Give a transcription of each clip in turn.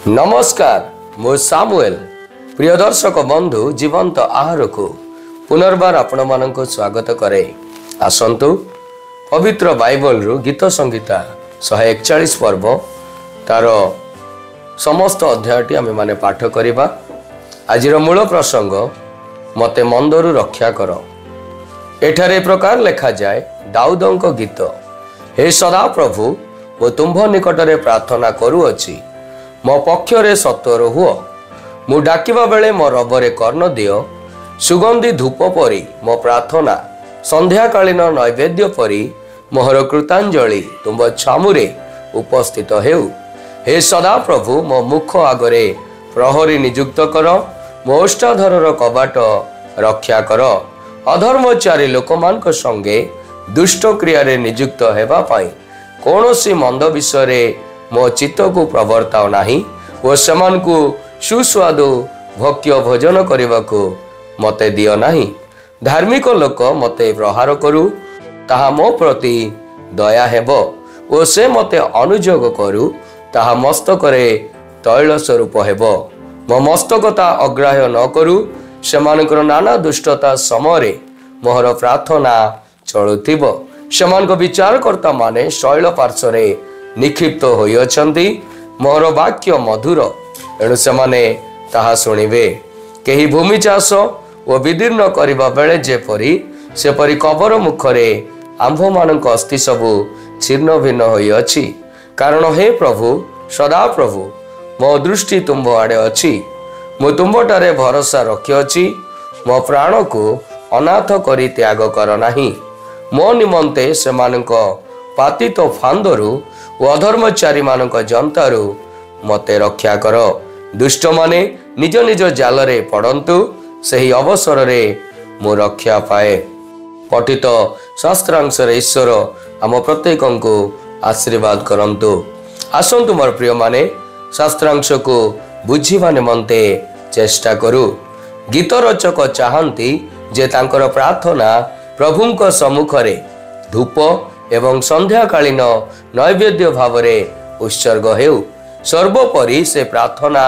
नमस्कार मु सामुएल प्रिय दर्शक बंधु जीवंत आहार को पुनर्बार आपण मानक स्वागत करे। आसंतु पवित्र बाइबल रु गीत संगीता 141 पर्व तार समस्त अध्यायटी आम माने पाठ करिबा। आजिर मूल प्रसंग मते मंदरु रक्षा कर। एठारे प्रकार लेखा जाए दाऊदंक गीत। हे सदा प्रभु वो तुम्भ निकटरे प्रार्थना करूअछि, मो पक्षरे सत्वर हुओ। मु डाकिबा बेले मो रबरे कर्ण दियो। सुगंधी धूप परी मो प्रार्थना संध्याकालीन नैवेद्य परी मोहर कृतांजलि तुम छामुरे उपस्थित हेउ। हे सदा प्रभु मो मुख आगरे प्रहरी नियुक्त कर, मो ओष्ठाधरर कबाट रक्षा कर। अधर्मचारी लोकमानक संगे दुष्ट क्रिया नियुक्त हेबा पाई कौनसी मंद विषय मो चित्त को प्रवर्ताओ नाही ओ समान को सुस्वादु भक्ष्य भोजन करने को मते दियो नाही। धार्मिक लोक मते प्रहार करू ताहा मो प्रति दया हेबो ओ से मते अनुजोग करू ताहा मस्तकरे तैल स्वरूप हेबो। मो मस्तकता अग्राह्य न करू सेमानकर नाना दुष्टता समय मोहर प्रार्थना चलुथिबो। सेमानक विचारकर्ता माने शैल पार्श्वरे निक्षिप्त होई अछंती। मोर वाक्य मधुर एणु सेमाने ताहा सुनिबे। केही भूमि चाष ओ विदीर्ण करिबा बेले जेपरी सेपरी कबर मुखरे आंभ मानक अस्थि सबु छिन्न भिन्न होई अछि। कारण हे प्रभु सदा प्रभु मो दृष्टि तुम्भ आड़े अछि। मु तुम्भटारे भरोसा रखिअछि। मो प्राण को अनाथ करी त्याग कर नाही। मो निमंते सेमानक पातित फांदरु ओ अधर्मचारी मानक जंतारु मते रक्षा कर। दुष्ट माने निज निज जालरे पड़ंतु सही अवसर रे मु रक्षा पाए। पठित शास्त्रांशर ईश्वर आम प्रत्येक को आशीर्वाद करंतु। आसंतु मोर प्रिय माने शास्त्रांश को बुझिबा निमंते चेष्टा करू। गीत रचक चाहंती जे तांकर प्रार्थना प्रभुंक सम्मुखरे धूप एवं संध्याकालीन नैवेद्य भावरे उत्सर्ग हेउ। सर्वोपरि से प्रार्थना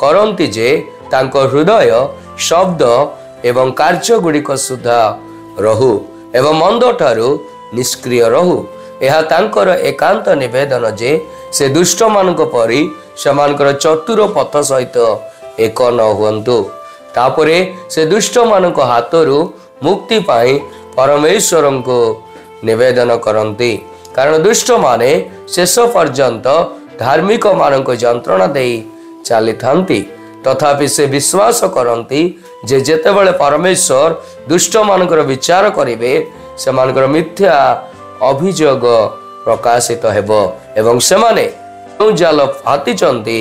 करंती जे तांको हृदय शब्द एवं कार्य गुड़िक सुधा रहु एवं मंद ठारू निष्क्रिय रहु। यह तांकर एकांत निवेदन जे से दुष्ट मानक परी सेमानकर चतुर पथ सहित एक न हुअन्तु। तापरे से दुष्ट मानक हाथरू मुक्ति पाई परमेश्वर को निवेदन करती। कारण दुष्ट माने शेष पर्यंत धार्मिक मानक यंत्रणा दे चली थांती। तथापि से विश्वास करती जे जेतेबेले परमेश्वर दुष्ट मानकर विचार करिवे सेमानकर मिथ्या अभियोग प्रकाशित हेबो एवं सेमाने जाल फातिचंती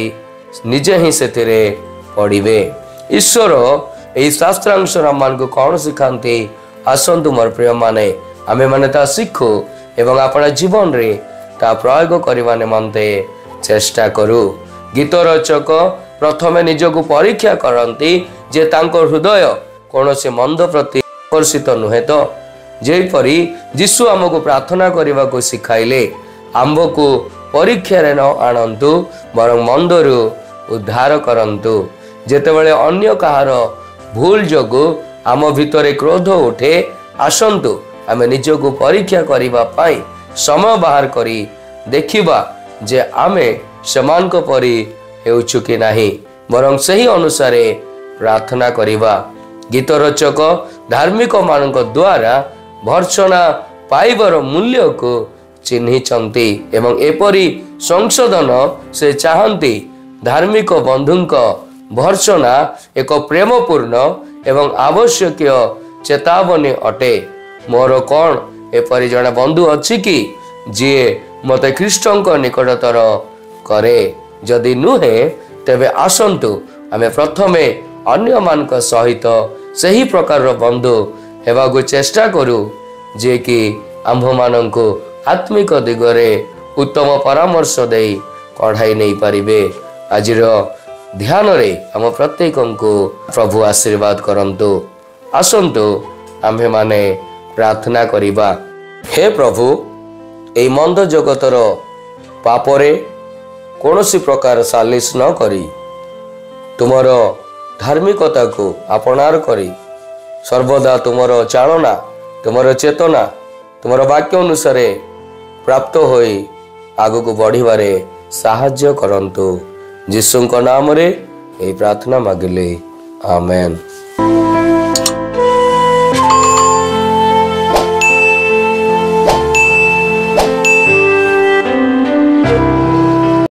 निजे ही सेथिरे पड़िबे। ईश्वर एई शास्त्रांश मान को कौन सिखाती आसंतु मोर प्रिय माने आमे माने ता शिखु एवं अपना जीवन रे ता प्रयोग करने निमंते चेष्टा करू। गीत रचक प्रथमे निजको परीक्षा करती जे तांको हृदय कौन से मंद प्रति आकर्षित नुहे तो। जेपरी यीशु आमको प्रार्थना करने को सिखाइले आंब को परीक्षा रे न आणंतु बरं मंदरु उद्धार करंतु। जेतेबेले अन्य कहार भूल जोगु आम भितरे क्रोध उठे आसंतु आमे निजको परीक्षा करिबा पाई समय बाहर करी देखिबा जे आमे समान को परी हेउछु कि नाही बरं सही अनुसारे प्रार्थना करिबा। गीत रचक धार्मिक मानक द्वारा भर्सना पाइबर मूल्य को चिन्हिचंती एवं एपरी संशोधन से चाहंती। धार्मिक बंधुंक भर्सना एक प्रेमपूर्ण एवं आवश्यक चेतावनी अटे। मोर कौन एपरी जड़े बंधु अच्छी कि जी मते ख्रीष्टंक निकटतर करे। जदि नुहे तेबे आसंतु आमे प्रथमे अन्य मानक सहित सही प्रकार बंधु हेबाकु चेष्टा करू जे कि आंभ मानक आत्मिक दिगरे उत्तम परामर्श दे कढ़ाई नहीं पारिबे। आजिर ध्यान रे आम प्रत्येक को प्रभु आशीर्वाद करंतु। आसंतु आम्भे माने प्रार्थना करिबा। हे प्रभु एई मंद जगतर पापरे କୌଣସି ପ୍ରକାର ସାଲିସ ନ କରି ତୁମର ଧାର୍ମିକତାକୁ ଆପଣାର କରି ସର୍ବଦା ତୁମର ଚାଳନା, ତୁମର ଚେତନା, ତୁମର ବାକ୍ୟ ଅନୁସାରେ ପ୍ରାପ୍ତ ହୋଇ ଆଗକୁ ବଢ଼ିବାରେ ସାହାଯ୍ୟ କରନ୍ତୁ। ଯୀଶୁଙ୍କ ନାମରେ ଏହି ପ୍ରାର୍ଥନା ମାଗିଲେ, ଆମେନ୍।